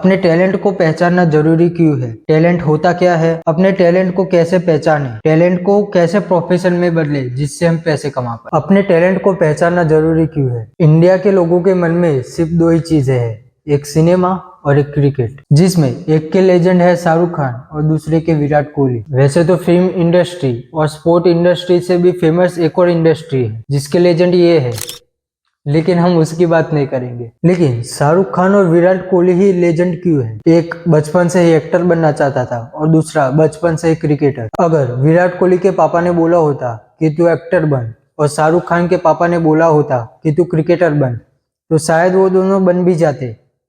अपने टैलेंट को पहचानना जरूरी क्यों है? टैलेंट होता क्या है? अपने टैलेंट को कैसे पहचाने? टैलेंट को कैसे प्रोफेशन में बदले जिससे हम पैसे कमा पाए? अपने टैलेंट को पहचानना जरूरी क्यों है? इंडिया के लोगों के मन में सिर्फ दो ही चीजें हैं, एक सिनेमा और एक क्रिकेट, जिसमें एक के लेजेंड है शाहरुख खान और दूसरे के विराट कोहली। वैसे तो फिल्म इंडस्ट्री और स्पोर्ट इंडस्ट्री से भी फेमस एक और इंडस्ट्री है जिसके लेजेंड ये है, लेकिन हम उसकी बात नहीं करेंगे। लेकिन शाहरुख खान और विराट कोहली ही लेजेंड क्यों है? एक बचपन से ही एक्टर बनना चाहता था और दूसरा बचपन से ही क्रिकेटर। अगर विराट कोहली के पापा ने बोला होता कि तू एक्टर बन और शाहरुख खान के पापा ने बोला होता कि तू क्रिकेटर बन, तो शायद वो दोनों बन भी जाते,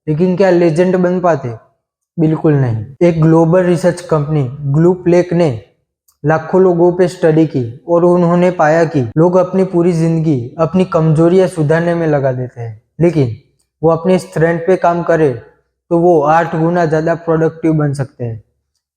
लेकिन क्या लेजेंड बन पाते? बिल्कुल नहीं। एक ग्लोबल रिसर्च कंपनी ग्लूप लेक ने लाखों लोगों पे स्टडी की और उन्होंने पाया कि लोग अपनी पूरी जिंदगी अपनी कमजोरियां सुधारने में लगा देते हैं, लेकिन वो अपने स्ट्रेंथ पे काम करे तो वो 8 गुना ज्यादा प्रोडक्टिव बन सकते हैं।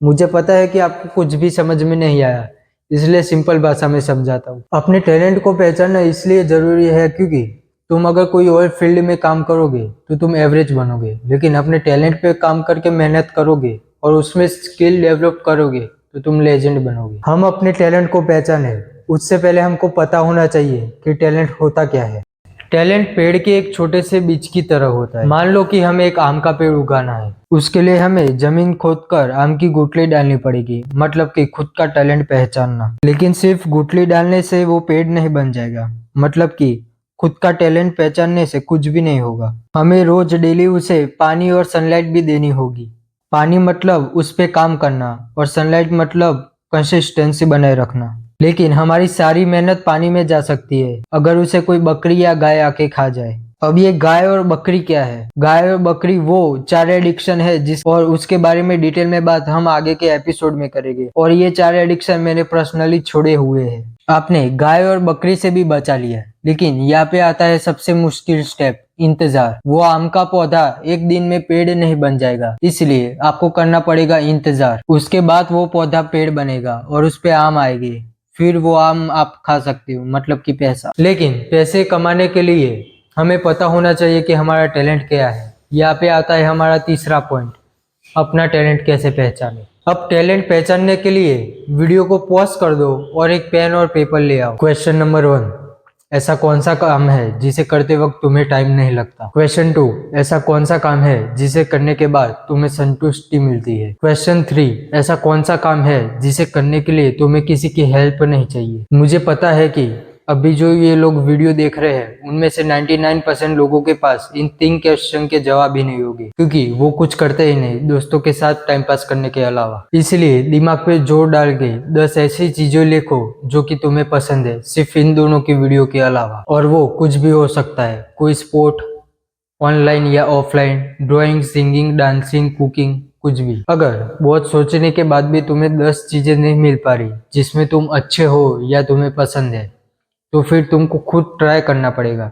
मुझे पता है कि आपको कुछ भी समझ में नहीं आया, इसलिए सिंपल भाषा में समझाता हूँ। अपने टैलेंट को पहचानना इसलिए जरूरी है क्योंकि तुम अगर कोई और फील्ड में काम करोगे तो तुम एवरेज बनोगे, लेकिन अपने टैलेंट पे काम करके मेहनत करोगे और उसमें स्किल डेवलप करोगे तो तुम लेजेंड बनोगे। हम अपने टैलेंट को पहचाने उससे पहले हमको पता होना चाहिए कि टैलेंट होता क्या है। टैलेंट पेड़ के एक छोटे से बीज की तरह होता है। मान लो कि हमें एक आम का पेड़ उगाना है, उसके लिए हमें जमीन खोदकर आम की गुठली डालनी पड़ेगी, मतलब कि खुद का टैलेंट पहचानना। लेकिन सिर्फ गुठली डालने से वो पेड़ नहीं बन जाएगा, मतलब कि खुद का टैलेंट पहचानने से कुछ भी नहीं होगा। हमें रोज डेली उसे पानी और सनलाइट भी देनी होगी। पानी मतलब उस पे काम करना और सनलाइट मतलब कंसिस्टेंसी बनाए रखना। लेकिन हमारी सारी मेहनत पानी में जा सकती है अगर उसे कोई बकरी या गाय आके खा जाए। अब ये गाय और बकरी क्या है? गाय और बकरी वो 4 एडिक्शन है और उसके बारे में डिटेल में बात हम आगे के एपिसोड में करेंगे। और ये 4 एडिक्शन मैंने पर्सनली छोड़े हुए हैं। आपने गाय और बकरी से भी बचा लिया, लेकिन यहाँ पे आता है सबसे मुश्किल स्टेप, इंतजार। वो आम का पौधा एक दिन में पेड़ नहीं बन जाएगा, इसलिए आपको करना पड़ेगा इंतजार। उसके बाद वो पौधा पेड़ बनेगा और उस पे आम आएगी, फिर वो आम आप खा सकते हो, मतलब कि पैसा। लेकिन पैसे कमाने के लिए हमें पता होना चाहिए कि हमारा टैलेंट क्या है। यहाँ पे आता है हमारा तीसरा पॉइंट, अपना टैलेंट कैसे पहचाने। अब टैलेंट पहचानने के लिए वीडियो को पॉज कर दो और एक पेन और पेपर ले आओ। क्वेश्चन नंबर 1, ऐसा कौन सा काम है जिसे करते वक्त तुम्हें टाइम नहीं लगता? क्वेश्चन 2, ऐसा कौन सा काम है जिसे करने के बाद तुम्हें संतुष्टि मिलती है? क्वेश्चन 3, ऐसा कौन सा काम है जिसे करने के लिए तुम्हें किसी की हेल्प नहीं चाहिए? मुझे पता है कि अभी जो ये लोग वीडियो देख रहे हैं उनमें से 99% लोगों के पास इन 3 क्वेश्चन के जवाब ही नहीं होंगे, क्योंकि वो कुछ करते ही नहीं दोस्तों के साथ टाइम पास करने के अलावा। इसलिए दिमाग पे जोर डाल के 10 ऐसी चीजें लिखो जो कि तुम्हें पसंद है, सिर्फ इन दोनों की वीडियो के अलावा। और वो कुछ भी हो सकता है, कोई स्पोर्ट, ऑनलाइन या offline, drawing, singing, dancing, cooking, कुछ भी। अगर बहुत सोचने के बाद भी तुम्हें 10 चीजें नहीं मिल पा रही जिसमें तुम अच्छे हो या तुम्हें पसंद है, तो फिर तुमको खुद ट्राई करना पड़ेगा।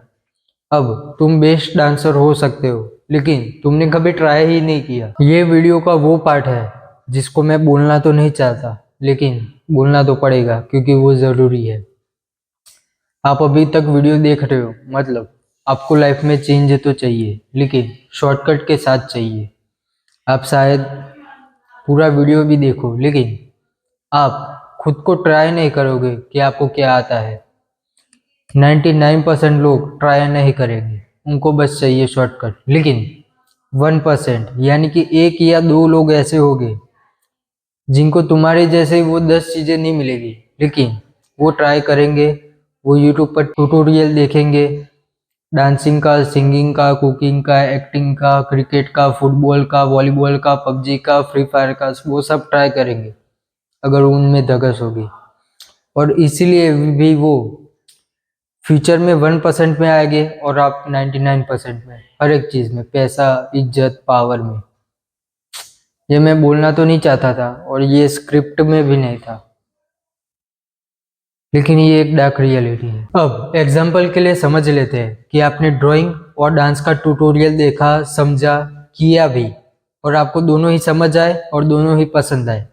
अब तुम बेस्ट डांसर हो सकते हो, लेकिन तुमने कभी ट्राई ही नहीं किया। ये वीडियो का वो पार्ट है जिसको मैं बोलना तो नहीं चाहता, लेकिन बोलना तो पड़ेगा क्योंकि वो जरूरी है। आप अभी तक वीडियो देख रहे हो, मतलब आपको लाइफ में चेंज तो चाहिए, लेकिन शॉर्टकट के साथ चाहिए। आप शायद पूरा वीडियो भी देखो, लेकिन आप खुद को ट्राई नहीं करोगे कि आपको क्या आता है। 99% लोग ट्राई नहीं करेंगे, उनको बस चाहिए शॉर्टकट। लेकिन 1% यानी कि 1 या 2 लोग ऐसे होंगे जिनको तुम्हारे जैसे वो 10 चीजें नहीं मिलेगी, लेकिन वो ट्राई करेंगे। वो यूट्यूब पर ट्यूटोरियल देखेंगे, डांसिंग का, सिंगिंग का, कुकिंग का, एक्टिंग का, क्रिकेट का, फुटबॉल का, वॉलीबॉल का, पबजी का, फ्री फायर का, वो सब ट्राई करेंगे अगर उनमें धगस होगी। और इसीलिए भी वो फ्यूचर में 1% में आएंगे और आप 99% में, हर एक चीज में, पैसा, इज्जत, पावर में। ये मैं बोलना तो नहीं चाहता था और ये स्क्रिप्ट में भी नहीं था, लेकिन ये एक डार्क रियलिटी है। अब एग्जाम्पल के लिए समझ लेते हैं कि आपने ड्राइंग और डांस का ट्यूटोरियल देखा, समझा, किया भी, और आपको दोनों ही समझ आए और दोनों ही पसंद आए।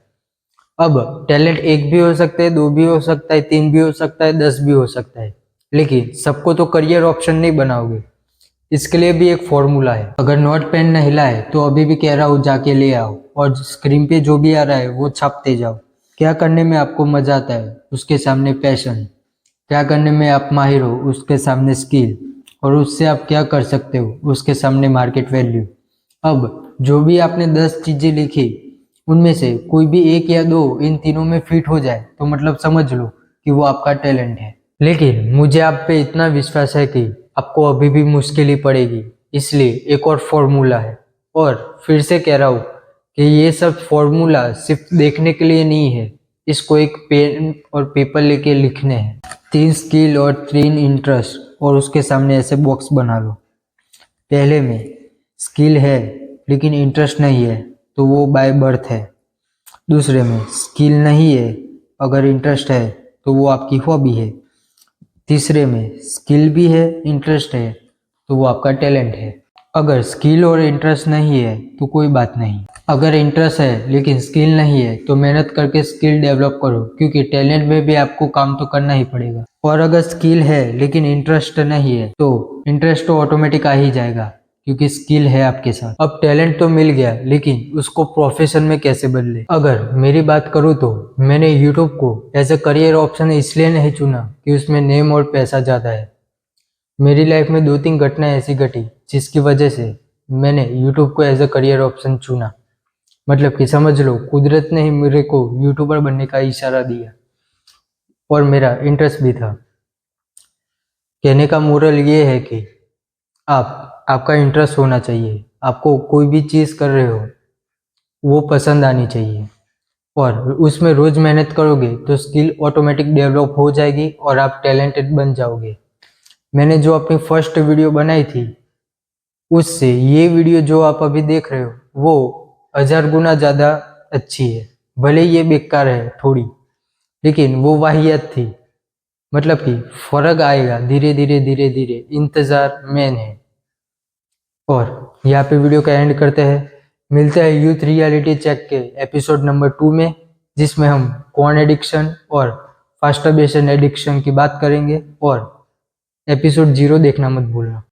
अब टैलेंट 1 भी हो सकता है, 2 भी हो सकता है, 3 भी हो सकता है, 10 भी हो सकता है, लेकिन सबको तो करियर ऑप्शन नहीं बनाओगे। इसके लिए भी एक फॉर्मूला है। अगर नोट पेन न हिला है तो अभी भी कह रहा हूँ जाके ले आओ और स्क्रीन पे जो भी आ रहा है वो छापते जाओ। क्या करने में आपको मजा आता है उसके सामने पैशन, क्या करने में आप माहिर हो उसके सामने स्किल, और उससे आप क्या कर सकते हो उसके सामने मार्केट वैल्यू। अब जो भी आपने 10 चीजें लिखी उनमें से कोई भी एक या दो इन तीनों में फिट हो जाए तो मतलब समझ लो कि वो आपका टैलेंट है। लेकिन मुझे आप पे इतना विश्वास है कि आपको अभी भी मुश्किल ही पड़ेगी, इसलिए एक और फॉर्मूला है। और फिर से कह रहा हूँ कि ये सब फॉर्मूला सिर्फ देखने के लिए नहीं है, इसको एक पेन और पेपर लेके लिखने हैं। 3 स्किल और 3 इंटरेस्ट और उसके सामने ऐसे बॉक्स बना लो। पहले में स्किल है लेकिन इंटरेस्ट नहीं है तो वो बाय बर्थ है। दूसरे में स्किल नहीं है, अगर इंटरेस्ट है तो वो आपकी हॉबी है। तीसरे में स्किल भी है, इंटरेस्ट है तो वो आपका टैलेंट है। अगर स्किल और इंटरेस्ट नहीं है तो कोई बात नहीं। अगर इंटरेस्ट है लेकिन स्किल नहीं है तो मेहनत करके स्किल डेवलप करो, क्योंकि टैलेंट में भी आपको काम तो करना ही पड़ेगा। और अगर स्किल है लेकिन इंटरेस्ट नहीं है तो इंटरेस्ट तो ऑटोमेटिक आ ही जाएगा, क्योंकि स्किल है आपके साथ। अब टैलेंट तो मिल गया लेकिन उसको प्रोफेशन में कैसे बदले। अगर मेरी बात करूँ तो मैंने यूट्यूब को एज ए करियर ऑप्शन इसलिए नहीं चुना कि उसमें नेम और पैसा ज़्यादा है। मेरी लाइफ में 2-3 घटनाएं ऐसी घटी जिसकी वजह से मैंने यूट्यूब को एज ए करियर ऑप्शन चुना। मतलब कि समझ लो कुदरत ने ही मेरे को यूट्यूबर बनने का इशारा दिया और मेरा इंटरेस्ट भी था। कहने का मोरल ये है कि आपका इंटरेस्ट होना चाहिए। आपको कोई भी चीज़ कर रहे हो वो पसंद आनी चाहिए, और उसमें रोज मेहनत करोगे तो स्किल ऑटोमेटिक डेवलप हो जाएगी और आप टैलेंटेड बन जाओगे। मैंने जो अपनी फर्स्ट वीडियो बनाई थी उससे ये वीडियो जो आप अभी देख रहे हो वो 1000 गुना ज़्यादा अच्छी है। भले ये बेकार है थोड़ी, लेकिन वो वाहियात थी। मतलब कि फर्क आएगा धीरे धीरे धीरे धीरे, इंतजार मेन है। और यहाँ पे वीडियो का एंड करते हैं। मिलते हैं यूथ रियलिटी चेक के एपिसोड नंबर 2 में, जिसमें हम कॉर्न एडिक्शन और मास्टरबेशन एडिक्शन की बात करेंगे। और एपिसोड 0 देखना मत भूलना।